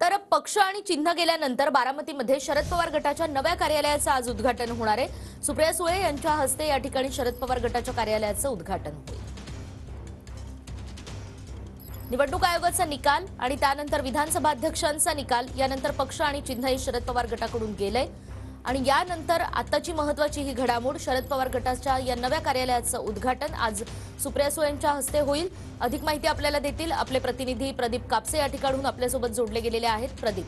तर पक्ष आणि चिन्ह गेल्यानंतर बारामतीमध्ये शरद पवार गटाच्या नव्या कार्यालयाचं आज उद्घाटन होणार आहे। सुप्रिया सुळे यांच्या हस्ते या ठिकाणी शरद पवार गटाच्या कार्यालयाचं उद्घाटन होईल। निवडणूक आयोगाचा निकाल आणि त्यानंतर विधानसभा अध्यक्षांचा निकाल यानंतर पक्ष आणि चिन्ह हे शरद पवार गटाकडून गेलंय आणि यानंतर आताची महत्त्वाची ही घडामोड शरद पवार गटाच्या या नव्या कार्यालयाचं उद्घाटन आज सुप्रिया सुळे यांच्या हस्ते होईल। अधिक माहिती आपल्याला देतील आपले प्रतिनिधी प्रदीप कापसे या ठिकाणून आपल्यासोबत जोडले गेलेले आहेत। प्रदीप,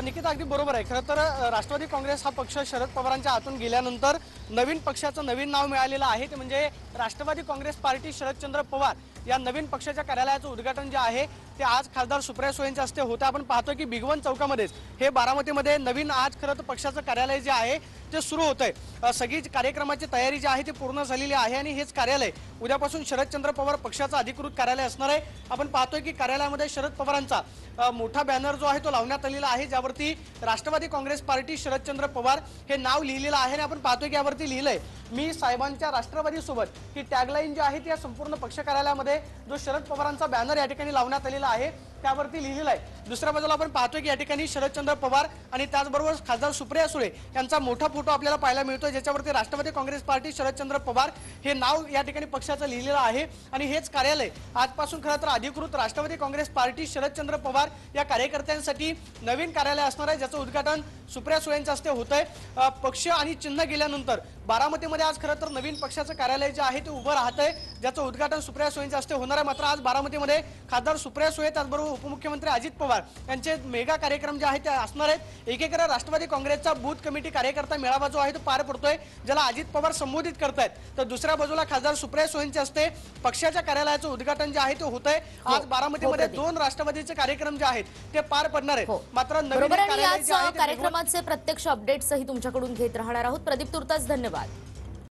निकिता अगदी बरोबर आहे। खरं तर राष्ट्रवादी काँग्रेस हा पक्ष शरद पवारांच्या हातून गेल्यानंतर नवीन पक्षाचं नवीन नाव मिळालेलं आहे ते म्हणजे राष्ट्रवादी काँग्रेस पार्टी शरदचंद्र पवार या नवीन पक्षाच्या कार्यालयाचं उद्घाटन जे आहे ते आज खासदार सुप्रिया सुळे यांच्या हस्ते होतं। आपण पाहतोय की भिगवण चौकामध्येच हे बारामतीमध्ये नवीन आज खरं तर पक्षाचं कार्यालय जे आहे ते सुरू होतंय। सगळी कार्यक्रमाची तयारी जी आहे ती पूर्ण झालेली आहे आणि हेच कार्यालय उद्यापासून शरदचंद्र पवार पक्षाचं अधिकृत कार्यालय असणार आहे। आपण पाहतोय की कार्यालयामध्ये शरद पवारांचा मोठा बॅनर जो आहे तो लावण्यात आलेला आहे ज्यावरती राष्ट्रवादी काँग्रेस पार्टी शरदचंद्र पवार हे नाव लिहिलेलं आहे आणि आपण पाहतोय की यावरती लिहिलंय मी साहेबांच्या राष्ट्रवादी सोबत। ही टॅगलाईन जी आहे ती या संपूर्ण पक्ष कार्यालयामध्ये जो शरद पवारांचा बॅनर या ठिकाणी लावण्यात आलेला आहे त्यावरती लिहिलेलं आहे। दुसऱ्या बाजूला आपण पाहतोय की या ठिकाणी शरदचंद्र पवार आणि त्याचबरोबर खासदार सुप्रिया सुळे यांचा मोठा फोटो आपल्याला पाहायला मिळतोय ज्याच्यावरती राष्ट्रवादी काँग्रेस पार्टी शरदचंद्र पवार हे नाव या ठिकाणी पक्षाचं लिहिलेलं आहे आणि हेच कार्यालय आजपासून खरं तर अधिकृत राष्ट्रवादी काँग्रेस पार्टी शरदचंद्र पवार या कार्यकर्त्यांसाठी नवीन कार्यालय असणार आहे ज्याचं उद्घाटन सुप्रिया सुळे यांच्या हस्ते होतंय। पक्ष आणि चिन्ह गेल्यानंतर बारामतीमध्ये आज खरं तर नवीन पक्षाचं कार्यालय जे आहे ते उभं राहतंय ज्याचं उद्घाटन सुप्रिया सुळे यांच्या हस्ते होणार आहे। मात्र आज बारामतीमध्ये खासदार सुप्रिया सुळे त्याचबरोबर उपमुख्यमंत्री अजित पवार यांचे मेगा कार्यक्रम जे आहे ते असणार आहेत। एकीकडे राष्ट्रवादी काँग्रेसचा बूथ कमिटी कार्यकर्ता मेळावा जो आहे तो पार पडतोय ज्याला अजित पवार संबोधित करतायत, तर दुसऱ्या बाजूला खासदार सुप्रिया सुळे यांच्या हस्ते पक्षाच्या कार्यालयाचं उद्घाटन जे आहे ते होतंय। आज बारामतीमध्ये दोन राष्ट्रवादीचे कार्यक्रम जे आहेत ते पार पडणार आहेत। मात्र नवीन कार्यक्रमाचे प्रत्यक्ष अपडेट्सही तुमच्याकडून घेत राहणार आहोत। प्रदीप, तुर्तास धन्यवाद।